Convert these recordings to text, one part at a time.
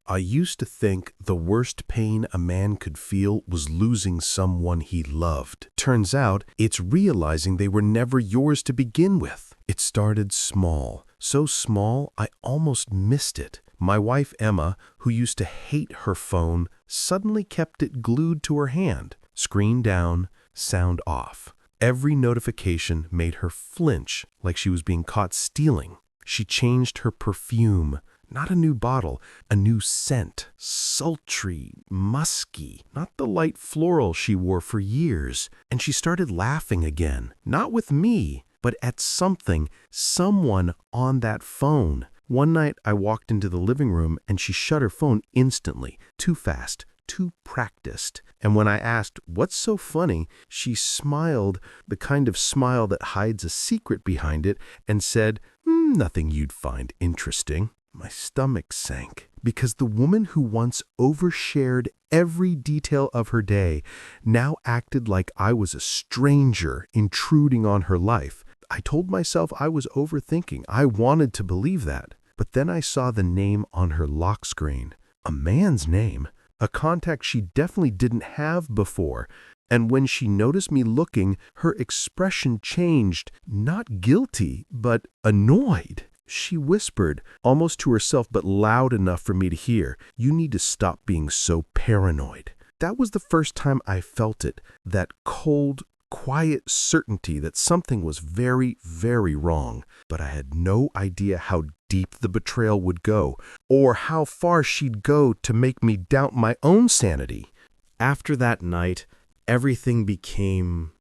I used to think the worst pain a man could feel was losing someone he loved. Turns out, it's realizing they were never yours to begin with. It started small, so small I almost missed it. My wife Emma, who used to hate her phone, suddenly kept it glued to her hand. Screen down, sound off. Every notification made her flinch like she was being caught stealing. She changed her perfume. Not a new bottle, a new scent. Sultry, musky, not the light floral she wore for years. And she started laughing again. Not with me, but at something, someone on that phone. One night I walked into the living room and she shut her phone instantly. Too fast, too practiced. And when I asked, "What's so funny?" she smiled, the kind of smile that hides a secret behind it, and said, "Nothing you'd find interesting." My stomach sank, because the woman who once overshared every detail of her day now acted like I was a stranger intruding on her life. I told myself I was overthinking. I wanted to believe that. But then I saw the name on her lock screen. A man's name. A contact she definitely didn't have before. And when she noticed me looking, her expression changed. Not guilty, but annoyed. She whispered, almost to herself but loud enough for me to hear, "You need to stop being so paranoid." That was the first time I felt it, that cold, quiet certainty that something was very, very wrong. But I had no idea how deep the betrayal would go, or how far she'd go to make me doubt my own sanity. After that night, everything became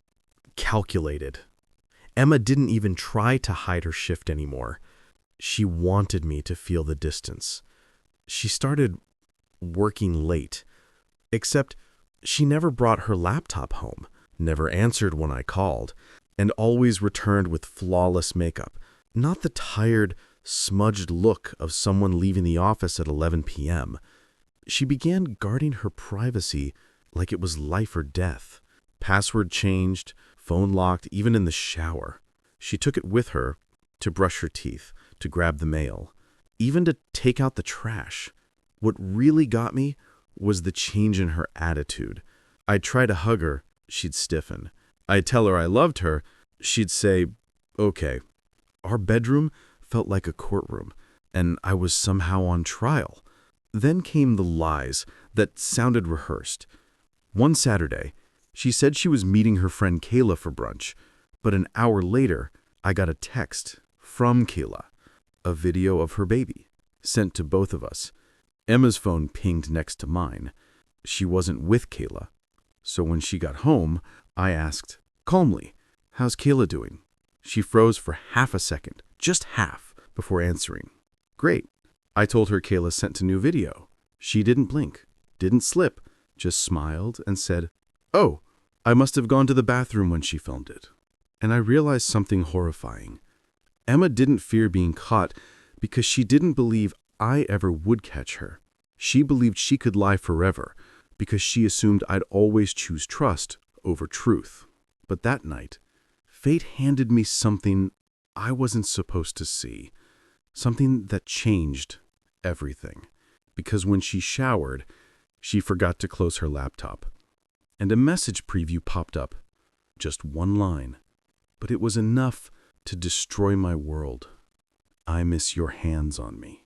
calculated. Emma didn't even try to hide her shift anymore. She wanted me to feel the distance. She started working late, except she never brought her laptop home, never answered when I called, and always returned with flawless makeup. Not the tired, smudged look of someone leaving the office at 11 p.m. She began guarding her privacy like it was life or death. Password changed, phone locked, even in the shower. She took it with her to brush her teeth, to grab the mail, even to take out the trash. What really got me was the change in her attitude. I'd try to hug her, she'd stiffen. I'd tell her I loved her, she'd say, "Okay." Our bedroom felt like a courtroom, and I was somehow on trial. Then came the lies that sounded rehearsed. One Saturday, she said she was meeting her friend Kayla for brunch, but an hour later, I got a text from Kayla, a video of her baby, sent to both of us. Emma's phone pinged next to mine. She wasn't with Kayla, so when she got home, I asked, calmly, "How's Kayla doing?" She froze for half a second, just half, before answering. "Great." I told her Kayla sent a new video. She didn't blink, didn't slip, just smiled and said, "Oh, I must have gone to the bathroom when she filmed it." And I realized something horrifying. Emma didn't fear being caught because she didn't believe I ever would catch her. She believed she could lie forever because she assumed I'd always choose trust over truth. But that night, fate handed me something I wasn't supposed to see, something that changed everything. Because when she showered, she forgot to close her laptop, and a message preview popped up. Just one line, but it was enough to destroy my world. "I miss your hands on me."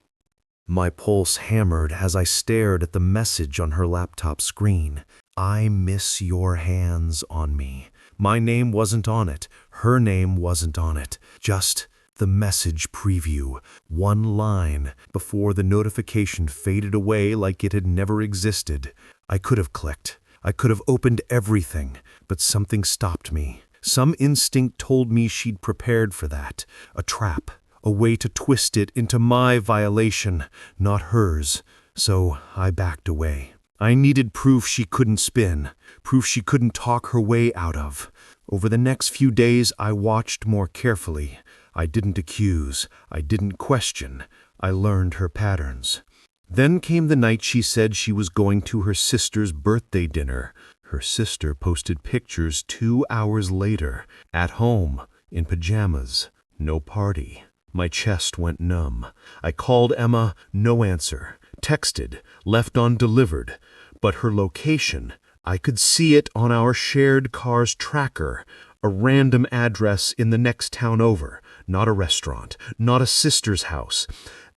My pulse hammered as I stared at the message on her laptop screen. "I miss your hands on me." My name wasn't on it. Her name wasn't on it. Just the message preview. One line before the notification faded away like it had never existed. I could have clicked. I could have opened everything, but something stopped me. Some instinct told me she'd prepared for that. A trap. A way to twist it into my violation, not hers. So I backed away. I needed proof she couldn't spin, proof she couldn't talk her way out of. Over the next few days, I watched more carefully. I didn't accuse. I didn't question. I learned her patterns. Then came the night she said she was going to her sister's birthday dinner. Her sister posted pictures 2 hours later, at home, in pajamas. No party. My chest went numb. I called Emma, no answer. texted, left undelivered, but her location, I could see it on our shared car's tracker, a random address in the next town over, not a restaurant, not a sister's house,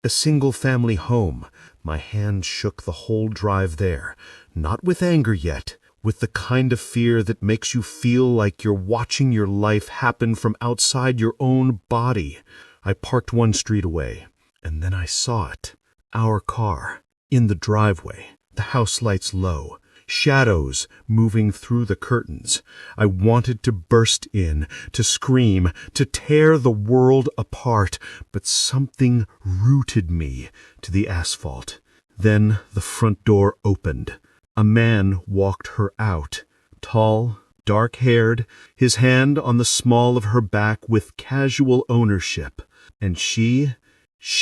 a single-family home. My hand shook the whole drive there, not with anger yet, with the kind of fear that makes you feel like you're watching your life happen from outside your own body. I parked one street away, and then I saw it. Our car, in the driveway, the house lights low, shadows moving through the curtains. I wanted to burst in, to scream, to tear the world apart, but something rooted me to the asphalt. Then the front door opened. A man walked her out, tall, dark-haired, his hand on the small of her back with casual ownership. And she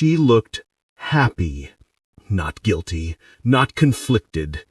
looked happy, not guilty, not conflicted.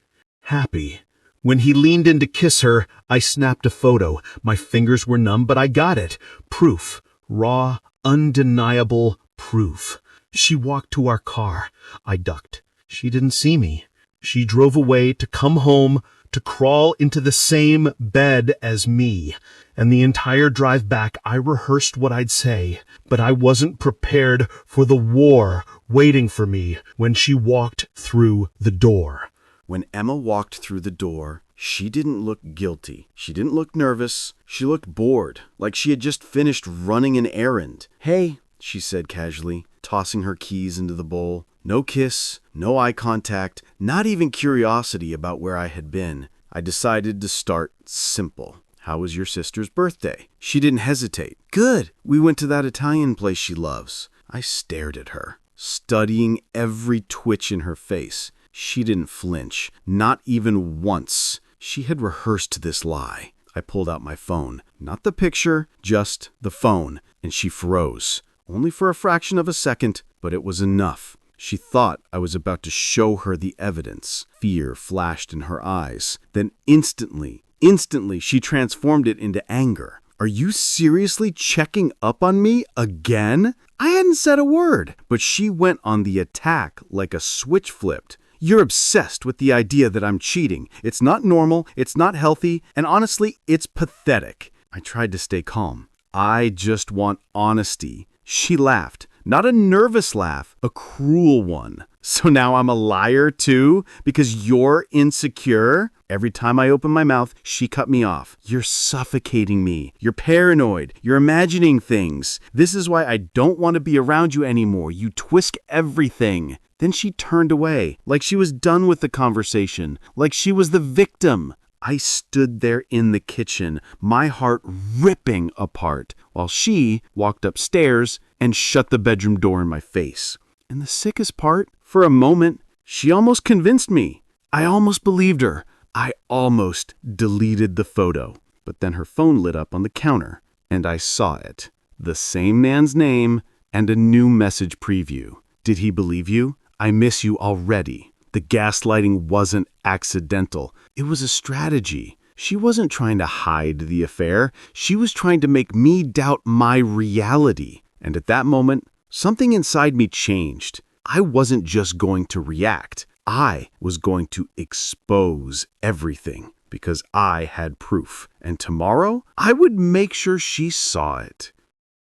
Happy. When he leaned in to kiss her, I snapped a photo. My fingers were numb, but I got it. Proof. Raw, undeniable proof. She walked to our car. I ducked. She didn't see me. She drove away to come home, to crawl into the same bed as me. And the entire drive back, I rehearsed what I'd say, but I wasn't prepared for the war waiting for me when she walked through the door. When Emma walked through the door, she didn't look guilty. She didn't look nervous. She looked bored, like she had just finished running an errand. "Hey," she said casually, tossing her keys into the bowl. No kiss, no eye contact, not even curiosity about where I had been. I decided to start simple. "How was your sister's birthday?" She didn't hesitate. "Good. We went to that Italian place she loves." I stared at her, studying every twitch in her face. She didn't flinch, not even once. She had rehearsed this lie. I pulled out my phone. Not the picture, just the phone. And she froze. Only for a fraction of a second, but it was enough. She thought I was about to show her the evidence. Fear flashed in her eyes. Then instantly, she transformed it into anger. "Are you seriously checking up on me again?" I hadn't said a word, but she went on the attack like a switch flipped. "You're obsessed with the idea that I'm cheating. It's not normal, it's not healthy, and honestly, it's pathetic." I tried to stay calm. "I just want honesty." She laughed. Not a nervous laugh, a cruel one. "So now I'm a liar too, because you're insecure?" Every time I opened my mouth, she cut me off. "You're suffocating me. You're paranoid. You're imagining things. This is why I don't want to be around you anymore. You twist everything." Then she turned away, like she was done with the conversation, like she was the victim. I stood there in the kitchen, my heart ripping apart, while she walked upstairs and shut the bedroom door in my face. And the sickest part, for a moment, she almost convinced me. I almost believed her. I almost deleted the photo. But then her phone lit up on the counter, and I saw it. The same man's name and a new message preview. "Did he believe you? I miss you already." The gaslighting wasn't accidental. It was a strategy. She wasn't trying to hide the affair. She was trying to make me doubt my reality. And at that moment, something inside me changed. I wasn't just going to react. I was going to expose everything because I had proof. And tomorrow, I would make sure she saw it.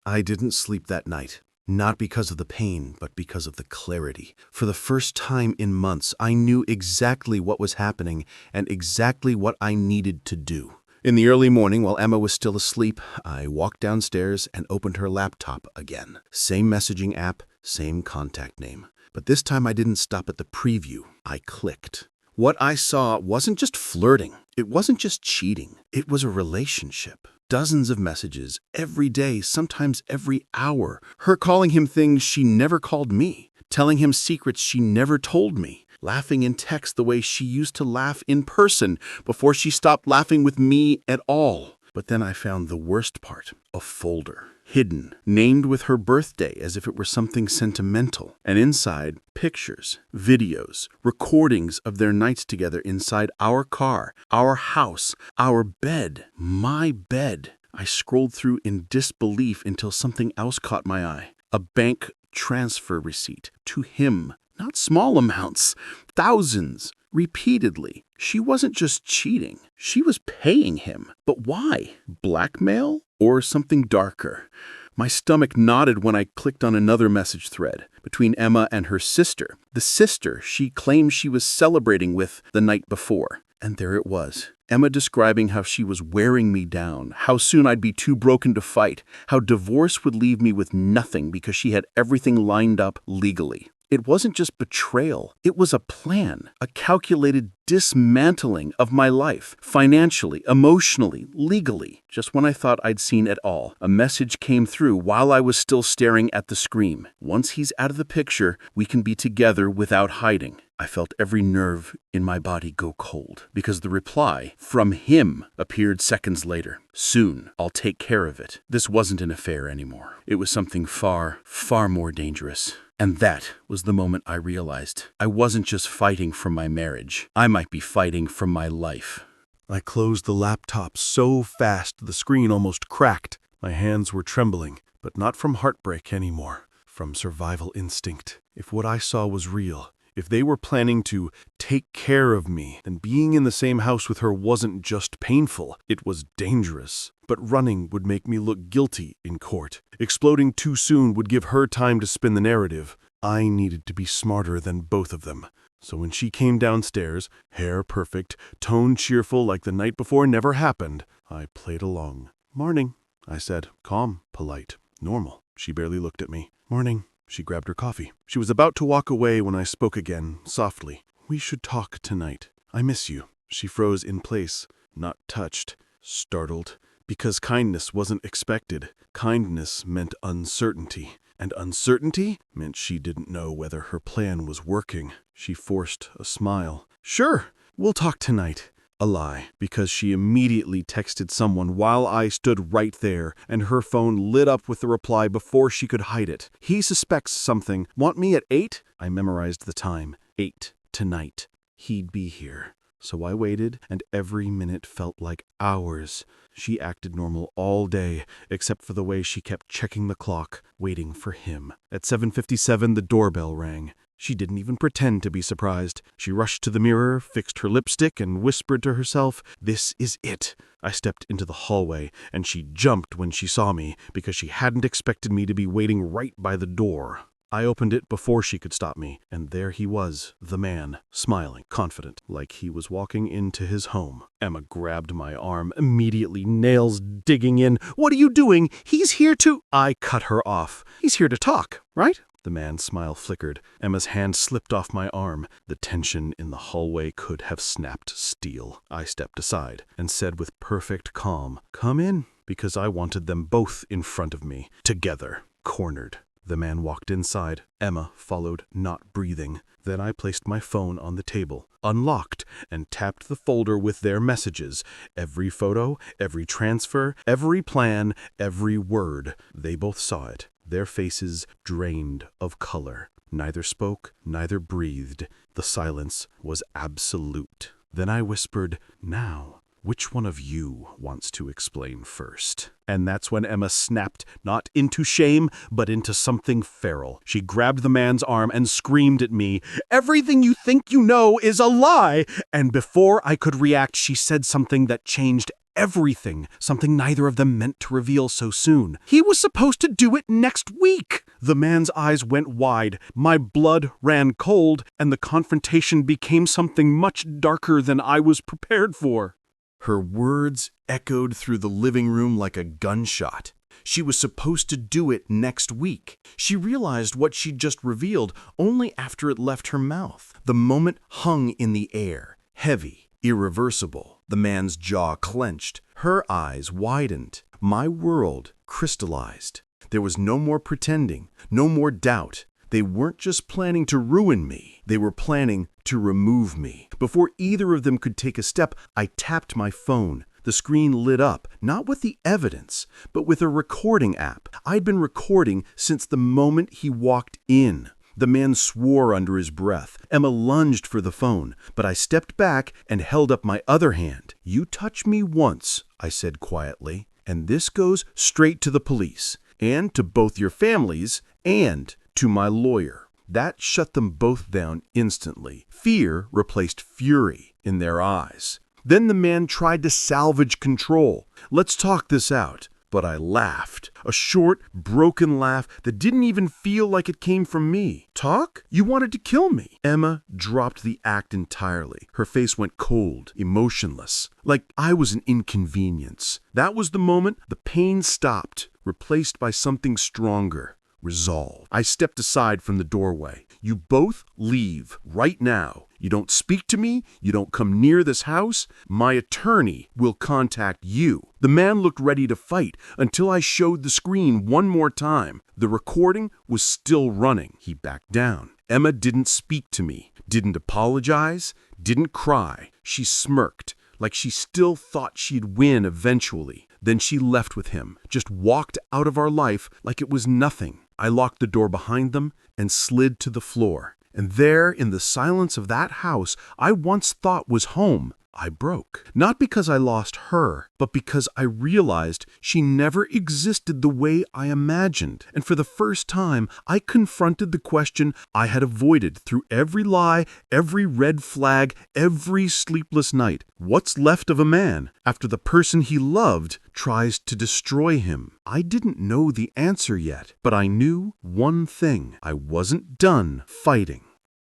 I didn't sleep that night. Not because of the pain, but because of the clarity. For the first time in months, I knew exactly what was happening and exactly what I needed to do. In the early morning, while Emma was still asleep, I walked downstairs and opened her laptop again. Same messaging app, same contact name. But this time I didn't stop at the preview. I clicked. What I saw wasn't just flirting. It wasn't just cheating. It was a relationship. Dozens of messages, every day, sometimes every hour. Her calling him things she never called me, telling him secrets she never told me, laughing in text the way she used to laugh in person before she stopped laughing with me at all. But then I found the worst part, a folder. Hidden, named with her birthday as if it were something sentimental. And inside, pictures, videos, recordings of their nights together inside our car, our house, our bed, my bed. I scrolled through in disbelief until something else caught my eye. A bank transfer receipt to him Not small amounts. Thousands. Repeatedly. She wasn't just cheating. She was paying him. But why? Blackmail? Or something darker? My stomach knotted when I clicked on another message thread between Emma and her sister, the sister she claimed she was celebrating with the night before. And there it was. Emma describing how she was wearing me down, how soon I'd be too broken to fight, how divorce would leave me with nothing because she had everything lined up legally. It wasn't just betrayal. It was a plan, a calculated dismantling of my life, financially, emotionally, legally. Just when I thought I'd seen it all, a message came through while I was still staring at the screen. Once he's out of the picture, we can be together without hiding. I felt every nerve in my body go cold because the reply from him appeared seconds later. Soon, I'll take care of it. This wasn't an affair anymore. It was something far, far more dangerous. And that was the moment I realized I wasn't just fighting for my marriage. I might be fighting for my life. I closed the laptop so fast the screen almost cracked. My hands were trembling, but not from heartbreak anymore, from survival instinct. If what I saw was real, if they were planning to take care of me, then being in the same house with her wasn't just painful, it was dangerous. But running would make me look guilty in court. Exploding too soon would give her time to spin the narrative. I needed to be smarter than both of them. So when she came downstairs, hair perfect, tone cheerful like the night before never happened, I played along. "Morning," I said, calm, polite, normal. She barely looked at me. "Morning." She grabbed her coffee. She was about to walk away when I spoke again, softly. "We should talk tonight. I miss you." She froze in place, not touched, startled. Because kindness wasn't expected. Kindness meant uncertainty. And uncertainty meant she didn't know whether her plan was working. She forced a smile. "Sure, we'll talk tonight." A lie, because she immediately texted someone while I stood right there, and her phone lit up with the reply before she could hide it. "He suspects something. Want me at 8?" I memorized the time. 8 tonight. He'd be here. So I waited, and every minute felt like hours. She acted normal all day, except for the way she kept checking the clock, waiting for him. At 7:57, the doorbell rang. She didn't even pretend to be surprised. She rushed to the mirror, fixed her lipstick, and whispered to herself, "This is it." I stepped into the hallway, and she jumped when she saw me, because she hadn't expected me to be waiting right by the door. I opened it before she could stop me, and there he was, the man, smiling, confident, like he was walking into his home. Emma grabbed my arm immediately, nails digging in. "What are you doing? He's here to—" I cut her off. "He's here to talk, right?" The man's smile flickered. Emma's hand slipped off my arm. The tension in the hallway could have snapped steel. I stepped aside and said with perfect calm, "Come in," because I wanted them both in front of me, together, cornered. The man walked inside. Emma followed, not breathing. Then I placed my phone on the table, unlocked, and tapped the folder with their messages. Every photo, every transfer, every plan, every word. They both saw it. Their faces drained of color. Neither spoke, neither breathed. The silence was absolute. Then I whispered, "Now, which one of you wants to explain first?" And that's when Emma snapped, not into shame, but into something feral. She grabbed the man's arm and screamed at me, "Everything you think you know is a lie!" And before I could react, she said something that changed everything, something neither of them meant to reveal so soon. "He was supposed to do it next week!" The man's eyes went wide, my blood ran cold, and the confrontation became something much darker than I was prepared for. Her words echoed through the living room like a gunshot. She was supposed to do it next week. She realized what she'd just revealed only after it left her mouth. The moment hung in the air, heavy, irreversible. The man's jaw clenched. Her eyes widened. My world crystallized. There was no more pretending, no more doubt. They weren't just planning to ruin me. They were planning to remove me. Before either of them could take a step, I tapped my phone. The screen lit up, not with the evidence, but with a recording app. I'd been recording since the moment he walked in. The man swore under his breath. Emma lunged for the phone, but I stepped back and held up my other hand. "You touch me once," I said quietly, "and this goes straight to the police, and to both your families, and to my lawyer. That shut them both down instantly. Fear replaced fury in their eyes. Then the man tried to salvage control. "Let's talk this out." But I laughed. A short, broken laugh that didn't even feel like it came from me. "Talk? You wanted to kill me." Emma dropped the act entirely. Her face went cold, emotionless, like I was an inconvenience. That was the moment the pain stopped, replaced by something stronger. Resolve. I stepped aside from the doorway. "You both leave right now. You don't speak to me. You don't come near this house. My attorney will contact you." The man looked ready to fight until I showed the screen one more time. The recording was still running. He backed down. Emma didn't speak to me, didn't apologize, didn't cry. She smirked, like she still thought she'd win eventually. Then she left with him, just walked out of our life like it was nothing. I locked the door behind them and slid to the floor. And there, in the silence of that house I once thought was home, I broke. Not because I lost her, but because I realized she never existed the way I imagined. And for the first time, I confronted the question I had avoided through every lie, every red flag, every sleepless night. What's left of a man after the person he loved tries to destroy him? I didn't know the answer yet, but I knew one thing. I wasn't done fighting.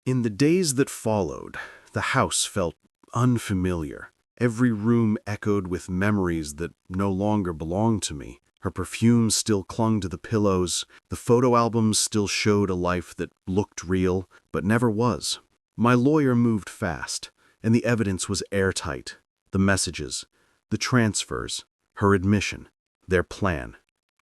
In the days that followed, the house felt unfamiliar. Every room echoed with memories that no longer belonged to me. Her perfume still clung to the pillows. The photo albums still showed a life that looked real, but never was. My lawyer moved fast, and the evidence was airtight. The messages, the transfers, her admission, their plan.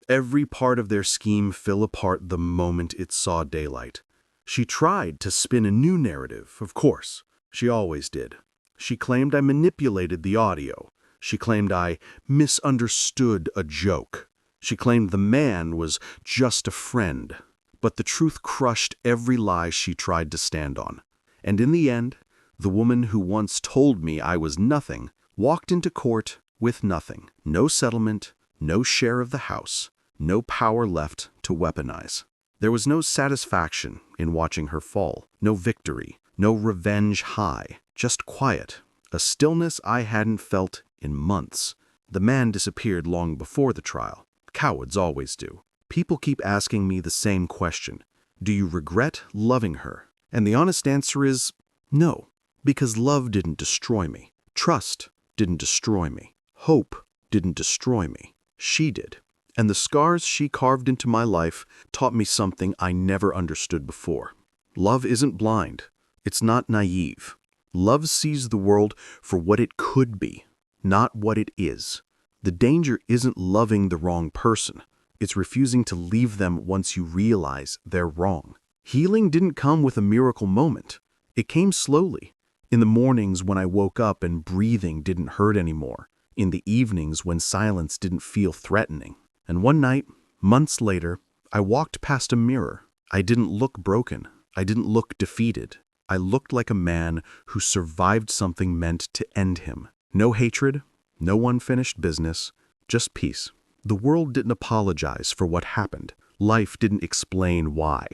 Every part of their scheme fell apart the moment it saw daylight. She tried to spin a new narrative, of course. She always did. She claimed I manipulated the audio. She claimed I misunderstood a joke. She claimed the man was just a friend. But the truth crushed every lie she tried to stand on. And in the end, the woman who once told me I was nothing walked into court with nothing. No settlement, no share of the house, no power left to weaponize. There was no satisfaction in watching her fall, no victory, no revenge high, just quiet, a stillness I hadn't felt in months. The man disappeared long before the trial. Cowards always do. People keep asking me the same question. Do you regret loving her? And the honest answer is no, because love didn't destroy me. Trust didn't destroy me. Hope didn't destroy me. She did. And the scars she carved into my life taught me something I never understood before. Love isn't blind. It's not naive. Love sees the world for what it could be, not what it is. The danger isn't loving the wrong person. It's refusing to leave them once you realize they're wrong. Healing didn't come with a miracle moment. It came slowly. In the mornings when I woke up and breathing didn't hurt anymore. In the evenings when silence didn't feel threatening. And one night, months later, I walked past a mirror. I didn't look broken. I didn't look defeated. I looked like a man who survived something meant to end him. No hatred, no unfinished business, just peace. The world didn't apologize for what happened. Life didn't explain why.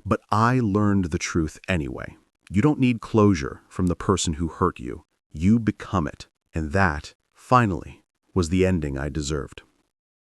But I learned the truth anyway. You don't need closure from the person who hurt you. You become it. And that, finally, was the ending I deserved.